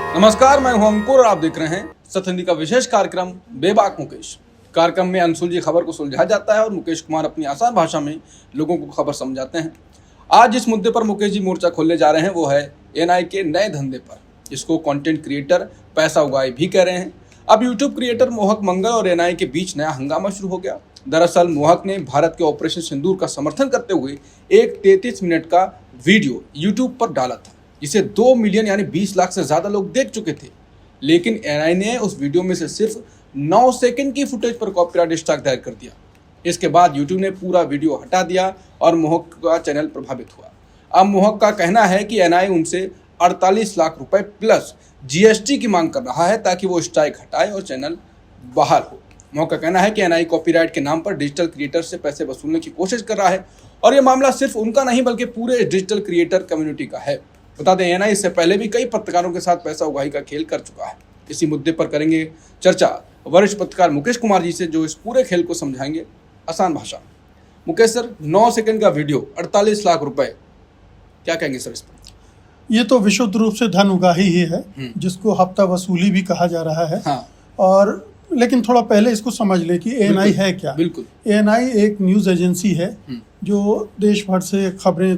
नमस्कार, मैं हूं अंकुर और आप देख रहे हैं सत्य हिंदी का विशेष कार्यक्रम बेबाक मुकेश। कार्यक्रम में अनसुलझी खबर को सुलझाया जाता है और मुकेश कुमार अपनी आसान भाषा में लोगों को खबर समझाते हैं। आज जिस मुद्दे पर मुकेश जी मोर्चा खोलने जा रहे हैं वो है एनआई के नए धंधे पर, जिसको कंटेंट क्रिएटर पैसा उगाए भी कह रहे हैं। अब यूट्यूब क्रिएटर मोहक मंगल और एनआई के बीच नया हंगामा शुरू हो गया। दरअसल मोहक ने भारत के ऑपरेशन सिंदूर का समर्थन करते हुए एक 33 मिनट का वीडियो यूट्यूब पर डाला था, जिसे 2 मिलियन यानी 20 लाख से ज्यादा लोग देख चुके थे। लेकिन एनआई ने उस वीडियो में से सिर्फ 9 सेकंड की फुटेज पर कॉपीराइट स्ट्राइक दायर कर दिया। इसके बाद यूट्यूब ने पूरा वीडियो हटा दिया और मोहक का चैनल प्रभावित हुआ। अब मोहक का कहना है कि एनआई उनसे 48 लाख रुपए प्लस जीएसटी की मांग कर रहा है ताकि वो स्ट्राइक हटाए और चैनल बहाल हो। मोहक का कहना है कि एनआई कॉपीराइट के नाम पर डिजिटल क्रिएटर से पैसे वसूलने की कोशिश कर रहा है और ये मामला सिर्फ उनका नहीं बल्कि पूरे डिजिटल क्रिएटर कम्युनिटी का है। बता दें, एनआई इससे पहले भी कई पत्रकारों के साथ पैसा उगाही का खेल कर चुका है। इसी मुद्दे पर करेंगे चर्चा वरिष्ठ पत्रकार मुकेश कुमार जी से, जो इस पूरे खेल को समझाएंगे आसान भाषा में। मुकेश सर, 9 सेकंड का वीडियो 48 लाख रुपए, क्या कहेंगे सर इस पर? ये तो विशुद्ध रूप से धन उगाही ही है, जिसको हफ्ता वसूली भी कहा जा रहा है। हाँ। और लेकिन थोड़ा पहले इसको समझ ले कि एएनआई है क्या। बिल्कुल। एएनआई एक न्यूज़ एजेंसी है जो देश भर से खबरें,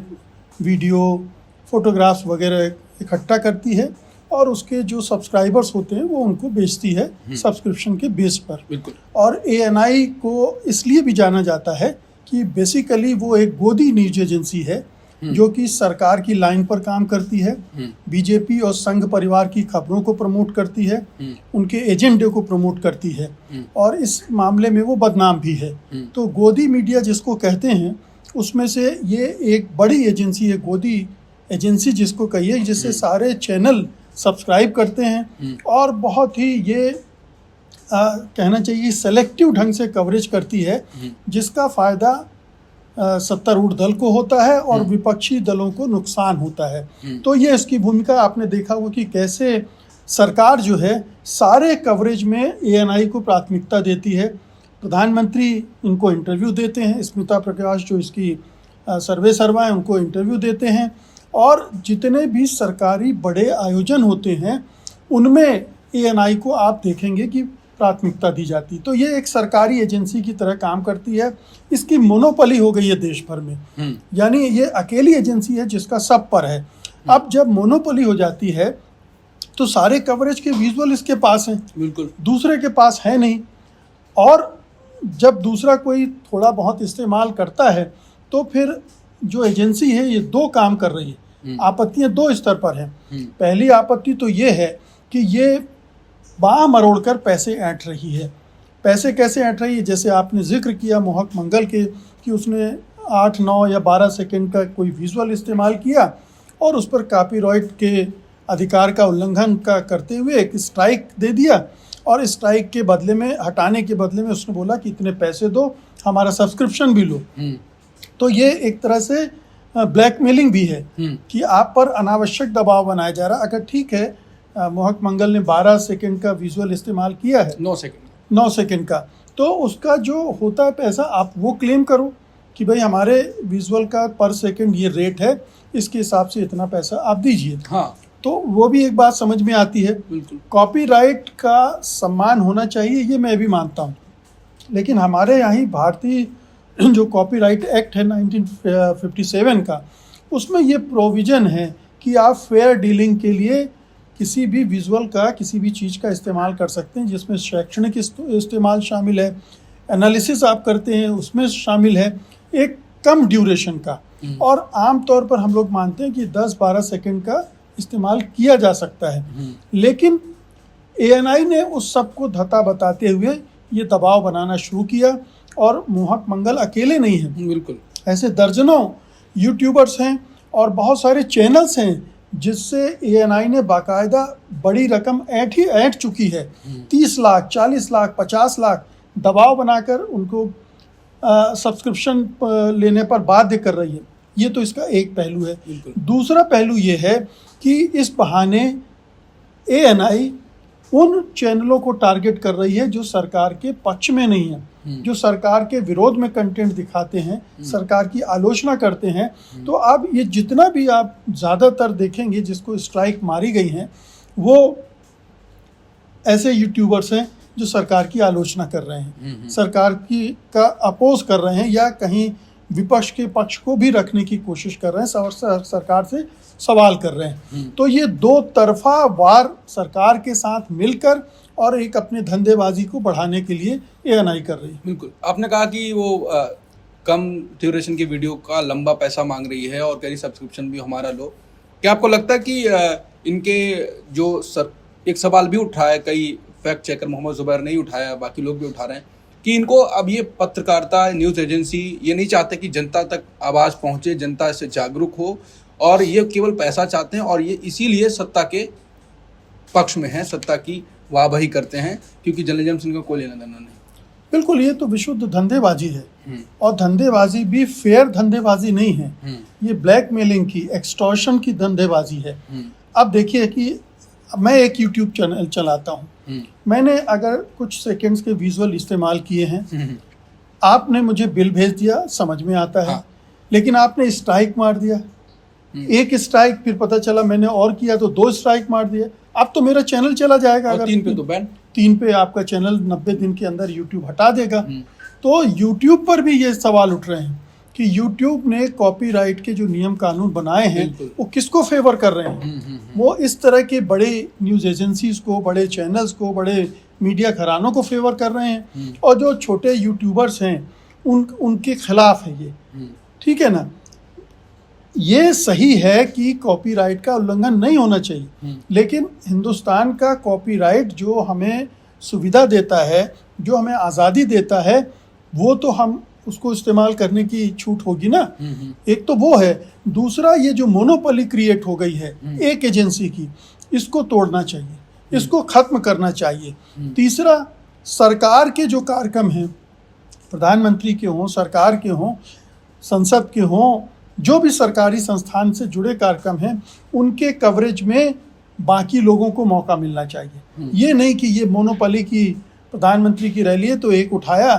वीडियो, फोटोग्राफ्स वगैरह इकट्ठा करती है और उसके जो सब्सक्राइबर्स होते हैं वो उनको बेचती है सब्सक्रिप्शन के बेस पर। बिल्कुल। और एएनआई को इसलिए भी जाना जाता है कि बेसिकली वो एक गोदी न्यूज एजेंसी है जो कि सरकार की लाइन पर काम करती है, बीजेपी और संघ परिवार की खबरों को प्रमोट करती है, उनके एजेंडे को प्रमोट करती है और इस मामले में वो बदनाम भी है। तो गोदी मीडिया जिसको कहते हैं उसमें से ये एक बड़ी एजेंसी है, गोदी एजेंसी जिसको कहिए, जिससे सारे चैनल सब्सक्राइब करते हैं और बहुत ही ये कहना चाहिए सेलेक्टिव ढंग से कवरेज करती है, जिसका फ़ायदा सत्तारूढ़ दल को होता है और विपक्षी दलों को नुकसान होता है। तो ये इसकी भूमिका आपने देखा होगा कि कैसे सरकार जो है सारे कवरेज में एएनआई को प्राथमिकता देती है। प्रधानमंत्री इनको इंटरव्यू देते हैं, स्मिता प्रकाश जो इसकी सर्वे सर्वा है उनको इंटरव्यू देते हैं और जितने भी सरकारी बड़े आयोजन होते हैं उनमें एएनआई को आप देखेंगे कि प्राथमिकता दी जाती। तो ये एक सरकारी एजेंसी की तरह काम करती है। इसकी मोनोपोली हो गई है देश भर में, यानी ये अकेली एजेंसी है जिसका सब पर है। अब जब मोनोपोली हो जाती है तो सारे कवरेज के विजुअल इसके पास हैं, बिल्कुल दूसरे के पास है नहीं। और जब दूसरा कोई थोड़ा बहुत इस्तेमाल करता है तो फिर जो एजेंसी है ये 2 काम कर रही है। आपत्तियां 2 स्तर पर हैं। पहली आपत्ति तो ये है कि ये बाँह मरोड़कर पैसे ऐंठ रही है। पैसे कैसे ऐंठ रही है? जैसे आपने जिक्र किया मोहक मंगल के कि उसने 8, 9 या 12 सेकंड का कोई विजुअल इस्तेमाल किया और उस पर कॉपीराइट के अधिकार का उल्लंघन का करते हुए एक स्ट्राइक दे दिया और स्ट्राइक के बदले में, हटाने के बदले में उसने बोला कि इतने पैसे दो, हमारा सब्सक्रिप्शन भी लो। तो ये एक तरह से ब्लैकमेलिंग भी है कि आप पर अनावश्यक दबाव बनाया जा रहा। अगर ठीक है मोहक मंगल ने 12 सेकंड का विजुअल इस्तेमाल किया है, 9 सेकंड का, तो उसका जो होता है पैसा आप वो क्लेम करो कि भाई हमारे विजुअल का पर सेकंड ये रेट है, इसके हिसाब से इतना पैसा आप दीजिए। हाँ। तो वो भी एक बात समझ में आती है। कॉपीराइट का सम्मान होना चाहिए, ये मैं भी मानता हूँ, लेकिन हमारे यहाँ ही भारतीय जो कॉपीराइट एक्ट है 1957 का, उसमें ये प्रोविज़न है कि आप फेयर डीलिंग के लिए किसी भी विजुअल का, किसी भी चीज़ का इस्तेमाल कर सकते हैं, जिसमें शैक्षणिक इस्तेमाल शामिल है, एनालिसिस आप करते हैं उसमें शामिल है, एक कम ड्यूरेशन का। और आम तौर पर हम लोग मानते हैं कि 10-12 सेकंड का इस्तेमाल किया जा सकता है। लेकिन एएनआई ने उस सब को धता बताते हुए ये दबाव बनाना शुरू किया और मोहक मंगल अकेले नहीं हैं, बिल्कुल ऐसे दर्जनों यूट्यूबर्स हैं और बहुत सारे चैनल्स हैं जिससे एएनआई ने बाकायदा बड़ी रकम ऐंठ चुकी है। 30 लाख, 40 लाख, 50 लाख दबाव बनाकर उनको सब्सक्रिप्शन लेने पर बाध्य कर रही है। ये तो इसका एक पहलू है। दूसरा पहलू ये है कि इस बहाने एएनआई उन चैनलों को टारगेट कर रही है जो सरकार के पक्ष में नहीं है, जो सरकार के विरोध में कंटेंट दिखाते हैं, सरकार की आलोचना करते हैं। तो अब ये जितना भी आप ज़्यादातर देखेंगे जिसको स्ट्राइक मारी गई हैं, वो ऐसे यूट्यूबर्स हैं जो सरकार की आलोचना कर रहे हैं, सरकार की का अपोज कर रहे हैं या कहीं विपक्ष के पक्ष को भी रखने की कोशिश कर रहे हैं, सरकार से सवाल कर रहे हैं। तो ये दो तरफा वार सरकार के साथ मिलकर और एक अपने धंधेबाजी को बढ़ाने के लिए ANI कर रही है। बिल्कुल, आपने कहा कि वो कम ड्यूरेशन की वीडियो का लंबा पैसा मांग रही है और कह रही सब्सक्रिप्शन भी हमारा लो। क्या आपको लगता है कि इनके जो एक सवाल भी उठा है, कई फैक्ट चेकर मोहम्मद जुबैर ने ही उठाया, बाकी लोग भी उठा रहे हैं कि इनको अब ये पत्रकारिता, न्यूज़ एजेंसी ये नहीं चाहते कि जनता तक आवाज़ पहुंचे, जनता इससे जागरूक हो, और ये केवल पैसा चाहते हैं और ये इसीलिए सत्ता के पक्ष में है, सत्ता की वाहवाही करते हैं, क्योंकि जर्नलिज्म से इनका कोई लेना देना नहीं। बिल्कुल, ये तो विशुद्ध धंधेबाजी है और धंधेबाजी भी फेयर धंधेबाजी नहीं है, ये ब्लैकमेलिंग की, एक्सटॉर्शन की धंधेबाजी है। अब देखिए कि मैं एक यूट्यूब चैनल चलाता हूँ, मैंने अगर कुछ सेकंड्स के विजुअल इस्तेमाल किए हैं, आपने मुझे बिल भेज दिया, समझ में आता है, लेकिन आपने स्ट्राइक मार दिया, एक स्ट्राइक, फिर पता चला मैंने और किया तो 2 स्ट्राइक मार दिए, अब तो मेरा चैनल चला जाएगा। अगर 3 पे तो बैन, 3 पे आपका चैनल 90 दिन के अंदर यूट्यूब हटा देगा। तो यूट्यूब पर भी ये सवाल उठ रहे हैं कि यूट्यूब ने कॉपीराइट के जो नियम कानून बनाए हैं वो किसको फेवर कर रहे हैं। वो इस तरह के बड़े न्यूज़ एजेंसीज को, बड़े चैनल्स को, बड़े मीडिया घरानों को फेवर कर रहे हैं, और जो छोटे यूट्यूबर्स हैं उनके खिलाफ है ये। ठीक है ना, ये सही है कि कॉपीराइट का उल्लंघन नहीं होना चाहिए, लेकिन हिंदुस्तान का कॉपीराइट जो हमें सुविधा देता है, जो हमें आज़ादी देता है, वो तो हम उसको इस्तेमाल करने की छूट होगी ना। एक तो वो है, दूसरा ये जो मोनोपोली क्रिएट हो गई है एक एजेंसी की, इसको तोड़ना चाहिए, इसको खत्म करना चाहिए। तीसरा, सरकार के जो कार्यक्रम हैं, प्रधानमंत्री के हों, सरकार के हों, संसद के हों, जो भी सरकारी संस्थान से जुड़े कार्यक्रम हैं, उनके कवरेज में बाकी लोगों को मौका मिलना चाहिए। ये नहीं कि ये मोनोपोली की प्रधानमंत्री की रैली है तो एक उठाया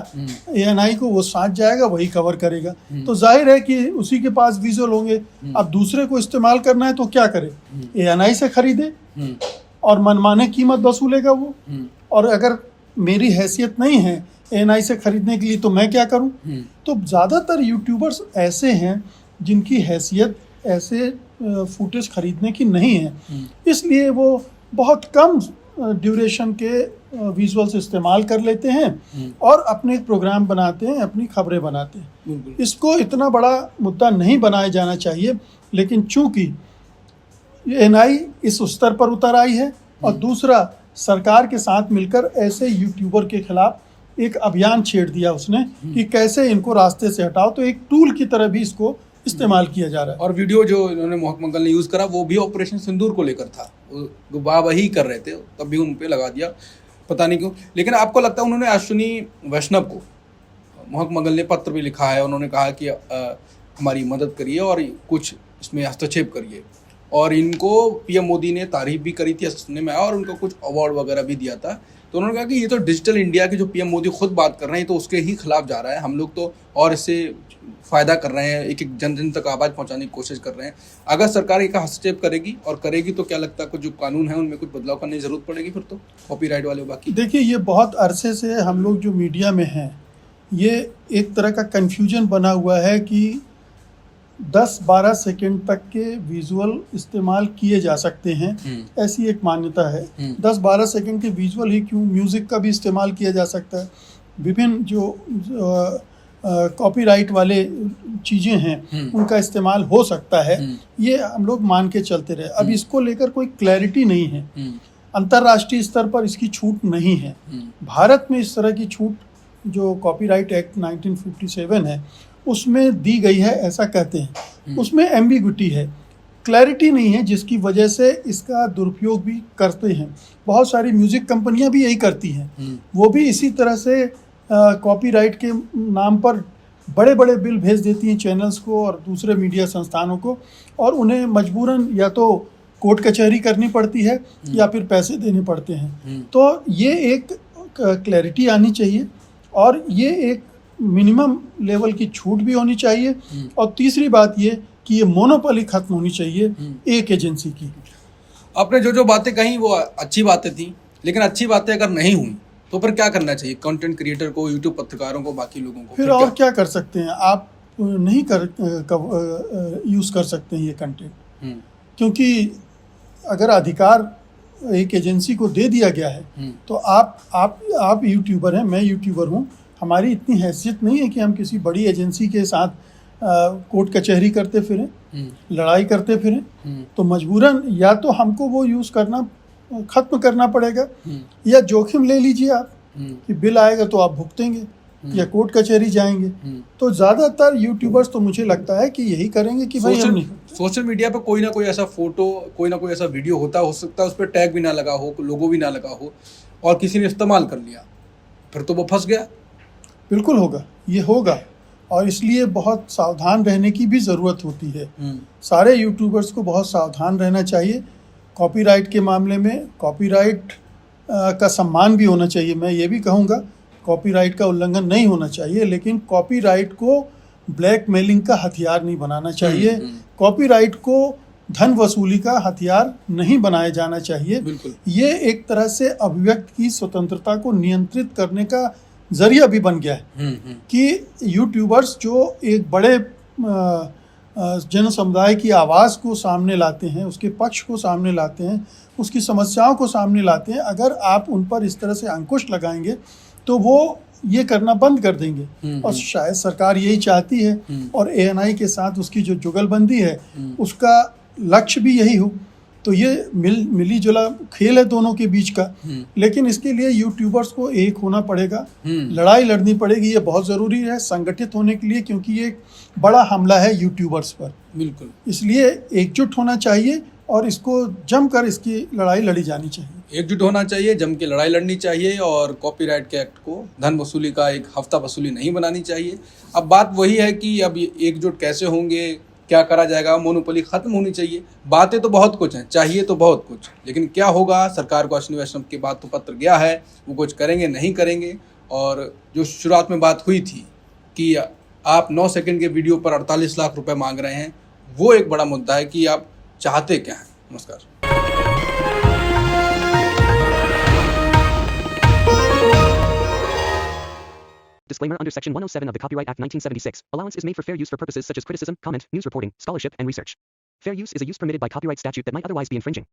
ANI को, वो साथ जाएगा, वही कवर करेगा, तो जाहिर है कि उसी के पास विजुअल होंगे। अब दूसरे को इस्तेमाल करना है तो क्या करे, ANI से खरीदे और मनमाने कीमत वसूलेगा वो। और अगर मेरी हैसियत नहीं है ANI से खरीदने के लिए तो मैं क्या करूं। तो ज़्यादातर यूट्यूबर्स ऐसे हैं जिनकी हैसियत ऐसे फुटेज खरीदने की नहीं है, इसलिए वो बहुत कम ड्यूरेशन के विजुअल्स इस्तेमाल कर लेते हैं और अपने प्रोग्राम बनाते हैं, अपनी खबरें बनाते हैं। इसको इतना बड़ा मुद्दा नहीं बनाया जाना चाहिए, लेकिन चूंकि ANI इस स्तर पर उतर आई है, और दूसरा सरकार के साथ मिलकर ऐसे यूट्यूबर के खिलाफ एक अभियान छेड़ दिया उसने कि कैसे इनको रास्ते से हटाओ, तो एक टूल की तरह भी इसको इस्तेमाल किया जा रहा है। और वीडियो जो इन्होंने मोहक मंगल ने यूज़ करा वो भी ऑपरेशन सिंदूर को लेकर था, वो वाहवाही कर रहे थे, तब भी उन पे लगा दिया, पता नहीं क्यों। लेकिन आपको लगता है उन्होंने अश्विनी वैष्णव को, मोहक मंगल ने पत्र भी लिखा है, उन्होंने कहा कि हमारी मदद करिए और कुछ इसमें हस्तक्षेप करिए, और इनको PM मोदी ने तारीफ भी करी थी, सुनने में आया, और उनको कुछ अवार्ड वगैरह भी दिया था। तो उन्होंने कहा कि ये तो डिजिटल इंडिया की जो PM मोदी खुद बात कर रहे हैं तो उसके ही खिलाफ जा रहा है, हम लोग तो और इससे फ़ायदा कर रहे हैं, एक एक जन जन तक आवाज़ पहुंचाने की कोशिश कर रहे हैं। अगर सरकार एक हस्तक्षेप करेगी और करेगी तो क्या लगता है कुछ जो कानून है उनमें कुछ बदलाव करने की ज़रूरत पड़ेगी फिर तो कॉपीराइट वाले बाकी। देखिए, ये बहुत अरसे से हम लोग जो मीडिया में हैं, ये एक तरह का कन्फ्यूजन बना हुआ है कि 10-12 सेकंड तक के विजुअल इस्तेमाल किए जा सकते हैं, ऐसी एक मान्यता है। 10-12 सेकंड के विजुअल ही क्यों, म्यूज़िक का भी इस्तेमाल किया जा सकता है, विभिन्न जो कॉपीराइट वाले चीज़ें हैं उनका इस्तेमाल हो सकता है, ये हम लोग मान के चलते रहे। अब इसको लेकर कोई क्लैरिटी नहीं है, अंतर्राष्ट्रीय स्तर पर इसकी छूट नहीं है। भारत में इस तरह की छूट जो कॉपीराइट एक्ट 1957 है उसमें दी गई है, ऐसा कहते हैं। उसमें एम्बिग्विटी है, क्लैरिटी नहीं है, जिसकी वजह से इसका दुरुपयोग भी करते हैं। बहुत सारी म्यूज़िक कंपनियां भी यही करती हैं, वो भी इसी तरह से कॉपीराइट के नाम पर बड़े बड़े बिल भेज देती हैं चैनल्स को और दूसरे मीडिया संस्थानों को, और उन्हें मजबूरन या तो कोर्ट कचहरी करनी पड़ती है या फिर पैसे देने पड़ते हैं। तो ये एक क्लैरिटी आनी चाहिए, और ये एक मिनिमम लेवल की छूट भी होनी चाहिए, और तीसरी बात ये कि ये मोनोपोली खत्म होनी चाहिए एक एजेंसी की। आपने जो जो बातें कही वो अच्छी बातें थी, लेकिन अच्छी बातें अगर नहीं हुई तो फिर क्या करना चाहिए कंटेंट क्रिएटर को, यूट्यूब पत्रकारों को, बाकी लोगों को? फिर और क्या कर सकते हैं आप? नहीं यूज़ कर सकते हैं ये कंटेंट, हम्म, क्योंकि अगर अधिकार एक एजेंसी को दे दिया गया है तो आप यूट्यूबर हैं, मैं यूट्यूबर हूँ, हमारी इतनी हैसियत नहीं है कि हम किसी बड़ी एजेंसी के साथ कोर्ट कचहरी करते फिरें, लड़ाई करते फिरें। तो मजबूरन या तो हमको वो यूज़ करना ख़त्म करना पड़ेगा, या जोखिम ले लीजिए आप कि बिल आएगा तो आप भुगतेंगे या कोर्ट कचहरी जाएंगे। तो ज़्यादातर यूट्यूबर्स तो मुझे लगता है कि यही करेंगे कि भाई हम नहीं। सोशल मीडिया पे कोई ना कोई ऐसा फोटो, कोई ना कोई ऐसा वीडियो हो सकता है उस पर टैग भी ना लगा हो, लोगो भी ना लगा हो, और किसी ने इस्तेमाल कर लिया, फिर तो वो फंस गया। बिल्कुल होगा, ये होगा, और इसलिए बहुत सावधान रहने की भी ज़रूरत होती है। सारे यूट्यूबर्स को बहुत सावधान रहना चाहिए। कॉपीराइट के मामले में कॉपीराइट का सम्मान भी होना चाहिए। मैं ये भी कहूँगा कॉपीराइट का उल्लंघन नहीं होना चाहिए, लेकिन कॉपीराइट को ब्लैकमेलिंग का हथियार नहीं बनाना चाहिए। कॉपीराइट को धन वसूली का हथियार नहीं बनाया जाना चाहिए। बिल्कुल। ये एक तरह से अभिव्यक्ति की स्वतंत्रता को नियंत्रित करने का जरिया भी बन गया है कि यूट्यूबर्स जो एक बड़े जन समुदाय की आवाज़ को सामने लाते हैं, उसके पक्ष को सामने लाते हैं, उसकी समस्याओं को सामने लाते हैं, अगर आप उन पर इस तरह से अंकुश लगाएंगे तो वो ये करना बंद कर देंगे। और शायद सरकार यही चाहती है, और ANI के साथ उसकी जो जुगलबंदी है उसका लक्ष्य भी यही हो। तो ये मिली जुला खेल है दोनों के बीच का, लेकिन इसके लिए यूट्यूबर्स को एक होना पड़ेगा, लड़ाई लड़नी पड़ेगी। ये बहुत ज़रूरी है संगठित होने के लिए, क्योंकि ये बड़ा हमला है यूट्यूबर्स पर। बिल्कुल, इसलिए एकजुट होना चाहिए और इसको जमकर इसकी लड़ाई लड़ी जानी चाहिए। एकजुट होना चाहिए, जम के लड़ाई लड़नी चाहिए, और कॉपीराइट के एक्ट को धन वसूली का एक हफ्ता वसूली नहीं बनानी चाहिए। अब बात वही है कि अब एकजुट कैसे होंगे, क्या करा जाएगा, मोनोपोली खत्म होनी चाहिए। बातें तो बहुत कुछ हैं, चाहिए तो बहुत कुछ, लेकिन क्या होगा? सरकार को अश्विनी वैष्णव के बात तो पत्र गया है, वो कुछ करेंगे नहीं करेंगे। और जो शुरुआत में बात हुई थी कि आप 9 सेकंड के वीडियो पर 48 लाख रुपए मांग रहे हैं, वो एक बड़ा मुद्दा है कि आप चाहते क्या हैं। नमस्कार। Disclaimer under Section 107 of the Copyright Act 1976. Allowance is made for fair use for purposes such as criticism, comment, news reporting, scholarship, and research. Fair use is a use permitted by copyright statute that might otherwise be infringing.